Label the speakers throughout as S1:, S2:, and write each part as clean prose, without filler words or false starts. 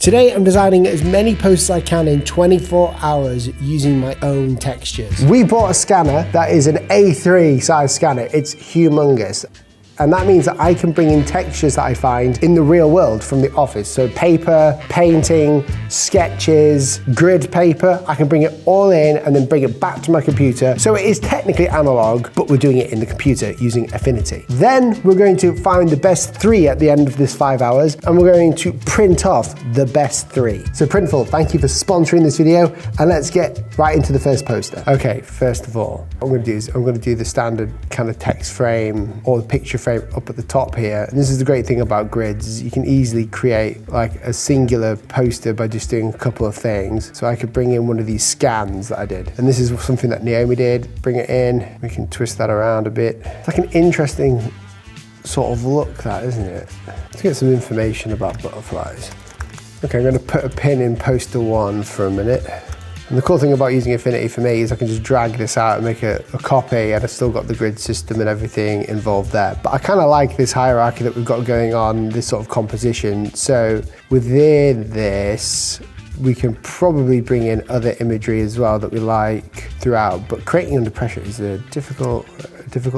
S1: Today I'm designing as many posters as I can in 24 hours using my own textures. We bought a scanner that is an A3 size scanner. It's humongous. And that means that I can bring in textures that I find in the real world from the office. So paper, painting, sketches, grid paper, I can bring it all in and then bring it back to my computer. So it is technically analog, but we're doing it in the computer using Affinity. Then we're going to find the best 3 at the end of this 5 hours, and we're going to print off the best 3. So Printful, thank you for sponsoring this video, and let's get right into the first poster. Okay, first of all, what I'm gonna do is I'm gonna do the standard kind of text frame or the picture frame up at the top here. And this is the great thing about grids, is you can easily create like a singular poster by just doing a couple of things. So I could bring in one of these scans that I did. And this is something that Naomi did, bring it in, we can twist that around a bit. It's like an interesting sort of look, that, isn't it? Let's get some information about butterflies. Okay, I'm gonna put a pin in poster 1 for a minute. And the cool thing about using Affinity for me is I can just drag this out and make a copy, and I've still got the grid system and everything involved there. But I kind of like this hierarchy that we've got going on, this sort of composition. So within this, we can probably bring in other imagery as well that we like throughout, but creating under pressure is a difficult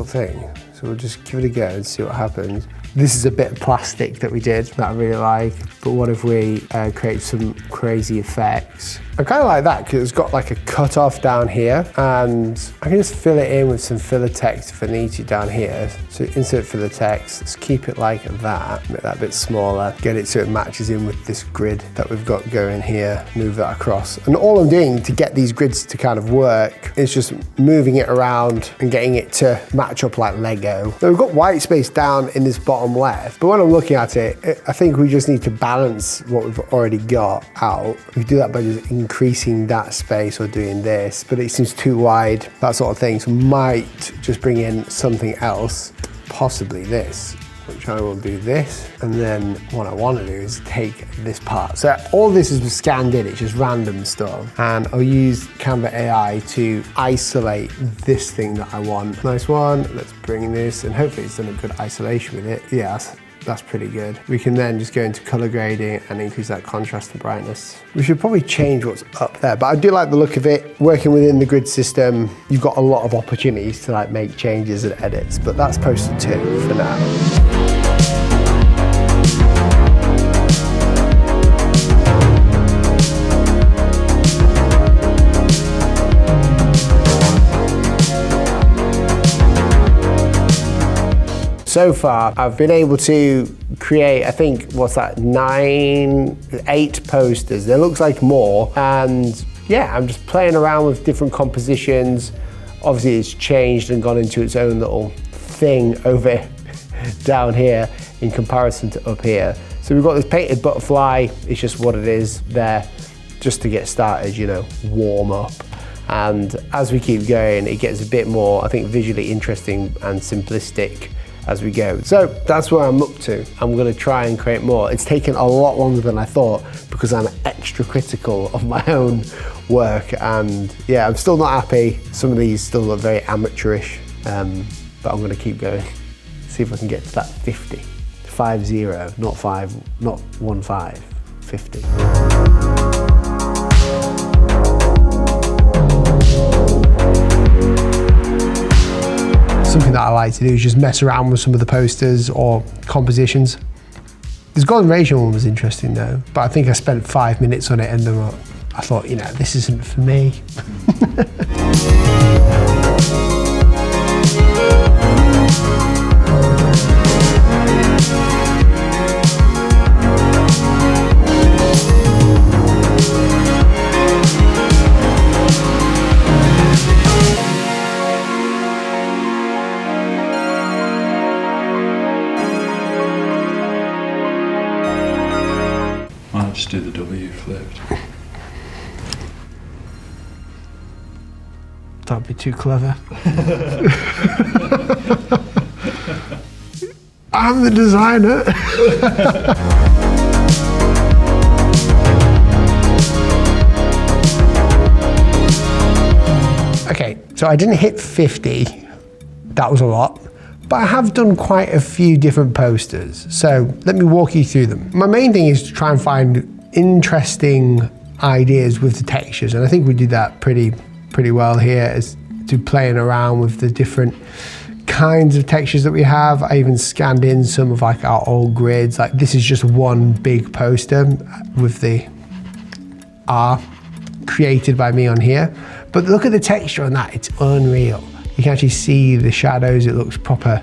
S1: thing. So we'll just give it a go and see what happens. This is a bit of plastic that we did that I really like, but what if we create some crazy effects? I kind of like that because it's got like a cutoff down here, and I can just fill it in with some filler text if I need to down here. So insert filler text, let's keep it like that, make that a bit smaller, get it so it matches in with this grid that we've got going here, move that across. And all I'm doing to get these grids to kind of work is just moving it around and getting it to match up like Lego. Now we've got white space down in this bottom left, but when I'm looking at it, I think we just need to balance what we've already got out. We do that by just increasing that space or doing this, but it seems too wide, that sort of thing. So might just bring in something else, possibly this, which I will do this. And then what I want to do is take this part. So all this is scanned in, it's just random stuff. And I'll use Canva AI to isolate this thing that I want. Nice one, let's bring this, and hopefully it's done a good isolation with it. Yes. That's pretty good. We can then just go into color grading and increase that contrast and brightness. We should probably change what's up there, but I do like the look of it. Working within the grid system, you've got a lot of opportunities to like make changes and edits, but that's poster 2 for now. So far, I've been able to create, I think, what's that, 8 posters. There looks like more, and yeah, I'm just playing around with different compositions. Obviously, it's changed and gone into its own little thing over down here in comparison to up here. So we've got this painted butterfly. It's just what it is there, just to get started, you know, warm up. And as we keep going, it gets a bit more, I think, visually interesting and simplistic as we go. So that's where I'm up to. I'm gonna try and create more. It's taken a lot longer than I thought because I'm extra critical of my own work, and yeah, I'm still not happy. Some of these still look very amateurish, but I'm gonna keep going. See if I can get to that 50. 50, not 5, not 15, 50. Something that I like to do is just mess around with some of the posters or compositions. This Golden Ratio one was interesting though, but I think I spent 5 minutes on it, and then I thought, you know, this isn't for me.
S2: Just do the W flipped.
S1: That'd be too clever. I'm the designer. Okay, so I didn't hit 50. That was a lot. But I have done quite a few different posters, so let me walk you through them. My main thing is to try and find interesting ideas with the textures, and I think we did that pretty well here, as to playing around with the different kinds of textures that we have. I even scanned in some of like our old grids. Like this is just one big poster with the R created by me on here, but look at the texture on that, it's unreal. You can actually see the shadows, it looks proper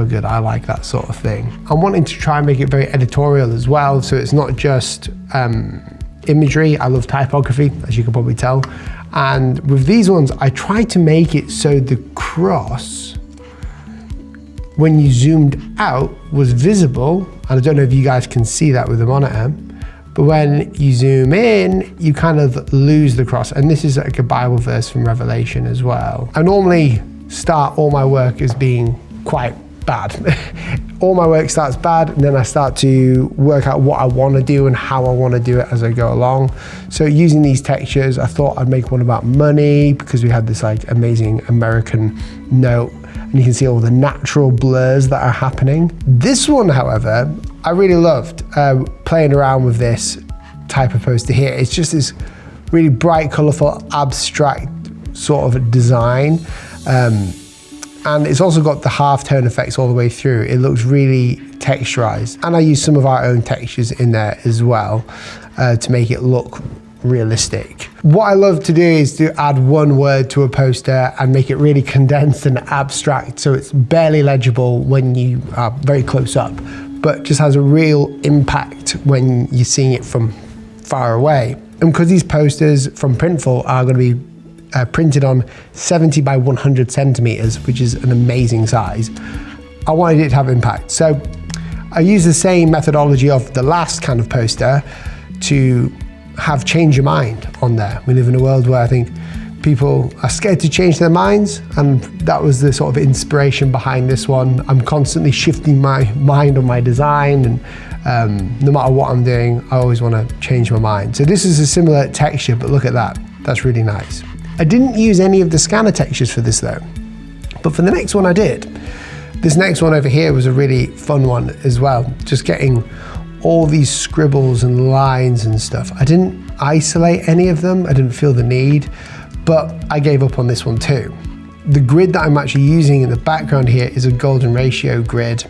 S1: good. I like that sort of thing. I'm wanting to try and make it very editorial as well, so it's not just imagery. I love typography, as you can probably tell, and with these ones I tried to make it so the cross, when you zoomed out, was visible, and I don't know if you guys can see that with the monitor, but when you zoom in, you kind of lose the cross. And this is like a Bible verse from Revelation as well. I normally start all my work as being quite bad. All my work starts bad, and then I start to work out what I want to do and how I want to do it as I go along. So using these textures, I thought I'd make one about money, because we had this like amazing American note, and you can see all the natural blurs that are happening. This one, however, I really loved playing around with this type of poster here. It's just this really bright, colorful, abstract sort of design. And it's also got the half-tone effects all the way through. It looks really texturized. And I use some of our own textures in there as well to make it look realistic. What I love to do is to add one word to a poster and make it really condensed and abstract, so it's barely legible when you are very close up, but just has a real impact when you're seeing it from far away. And because these posters from Printful are going to be printed on 70 by 100 centimeters, which is an amazing size, I wanted it to have impact. So I used the same methodology of the last kind of poster to have change your mind on there. We live in a world where I think people are scared to change their minds, and that was the sort of inspiration behind this one. I'm constantly shifting my mind on my design, and no matter what I'm doing, I always want to change my mind. So this is a similar texture, but look at that. That's really nice. I didn't use any of the scanner textures for this though, but for the next one I did. This next one over here was a really fun one as well, just getting all these scribbles and lines and stuff. I didn't isolate any of them, I didn't feel the need, but I gave up on this one too. The grid that I'm actually using in the background here is a golden ratio grid,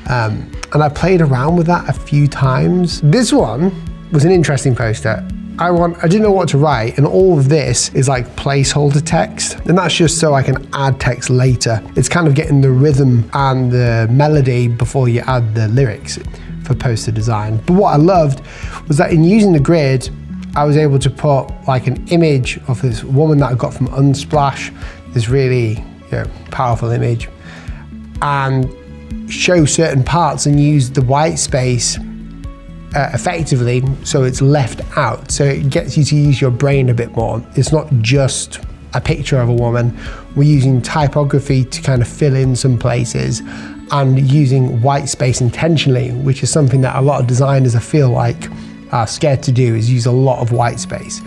S1: and I played around with that a few times. This one was an interesting poster. I didn't know what to write, and all of this is like placeholder text, and that's just so I can add text later. It's kind of getting the rhythm and the melody before you add the lyrics for poster design. But what I loved was that in using the grid, I was able to put like an image of this woman that I got from Unsplash, this really powerful image, and show certain parts and use the white space effectively, so it's left out, so it gets you to use your brain a bit more. It's not just a picture of a woman. We're using typography to kind of fill in some places, and using white space intentionally, which is something that a lot of designers I feel like are scared to do, is use a lot of white space.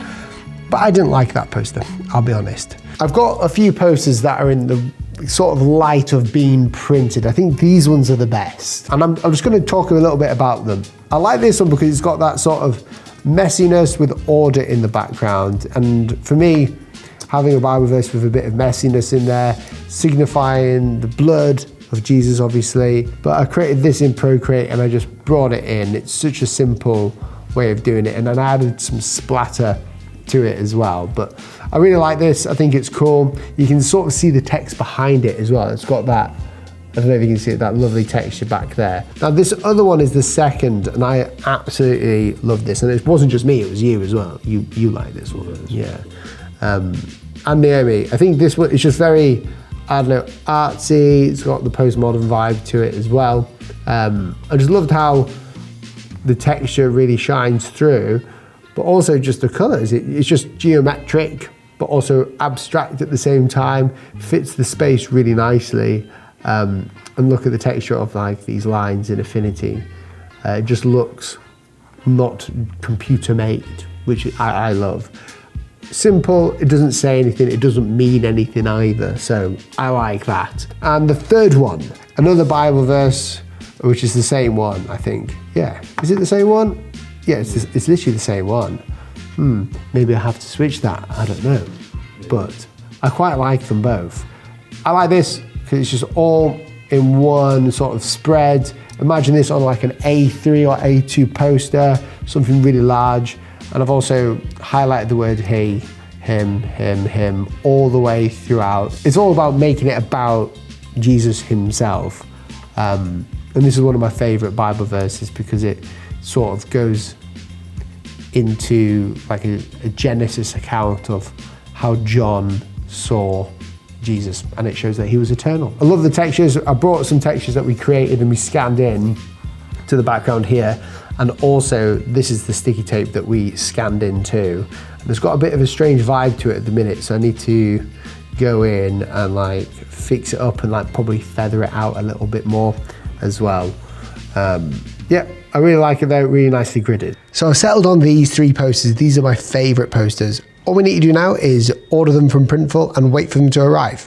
S1: But I didn't like that poster, I'll be honest. I've got a few posters that are in the sort of light of being printed. I think these ones are the best, and I'm just going to talk a little bit about them. I like this one because it's got that sort of messiness with order in the background, and for me, having a Bible verse with a bit of messiness in there, signifying the blood of Jesus, obviously. But I created this in Procreate and I just brought it in. It's such a simple way of doing it, and then I added some splatter to it as well. But I really like this. I think it's cool. You can sort of see the text behind it as well. It's got that, I don't know if you can see it, that lovely texture back there. Now this other one is the second, and I absolutely love this. And it wasn't just me, it was you as well. You like this one, yeah. And Naomi, I think this one is just very, I don't know, artsy. It's got the postmodern vibe to it as well. I just loved how the texture really shines through, but also just the colors. It's just geometric, but also abstract at the same time, fits the space really nicely. And look at the texture of like these lines in Affinity. It just looks not computer made, which I love. Simple, it doesn't say anything, it doesn't mean anything either, so I like that. And the third one, another Bible verse, which is the same one, I think. Yeah, is it the same one? Yeah, it's literally the same one. Maybe I have to switch that, I don't know. But I quite like them both. I like this because it's just all in one sort of spread. Imagine this on like an A3 or A2 poster, something really large. And I've also highlighted the word he, him, all the way throughout. It's all about making it about Jesus himself. And this is one of my favorite Bible verses because it sort of goes into like a Genesis account of how John saw Jesus, and it shows that he was eternal. I love the textures. I brought some textures that we created and we scanned in to the background here. And also this is the sticky tape that we scanned in too. And it's got a bit of a strange vibe to it at the minute. So I need to go in and like fix it up and like probably feather it out a little bit more as well. Yeah, I really like it though, really nicely gridded. So I've settled on these 3 posters. These are my favorite posters. All we need to do now is order them from Printful and wait for them to arrive.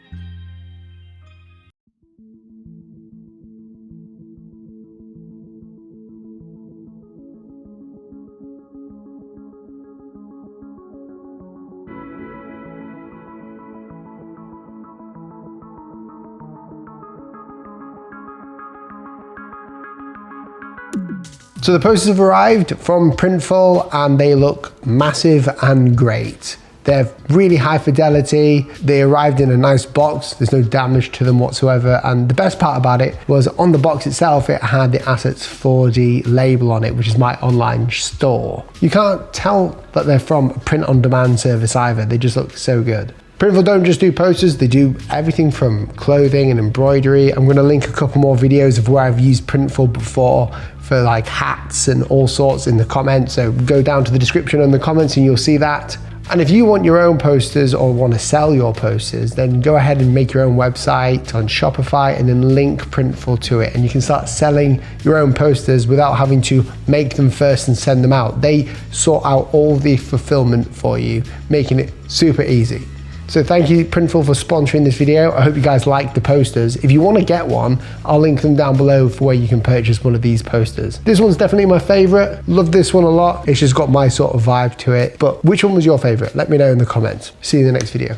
S1: So the posters have arrived from Printful and they look massive and great. They're really high fidelity. They arrived in a nice box. There's no damage to them whatsoever. And the best part about it was on the box itself, it had the Assets 4D label on it, which is my online store. You can't tell that they're from a print-on-demand service either. They just look so good. Printful don't just do posters, they do everything from clothing and embroidery. I'm gonna link a couple more videos of where I've used Printful before for like hats and all sorts in the comments. So go down to the description and the comments and you'll see that. And if you want your own posters or want to sell your posters, then go ahead and make your own website on Shopify and then link Printful to it. And you can start selling your own posters without having to make them first and send them out. They sort out all the fulfillment for you, making it super easy. So thank you Printful for sponsoring this video. I hope you guys liked the posters. If you want to get one, I'll link them down below for where you can purchase one of these posters. This one's definitely my favorite. Love this one a lot. It's just got my sort of vibe to it. But which one was your favorite? Let me know in the comments. See you in the next video.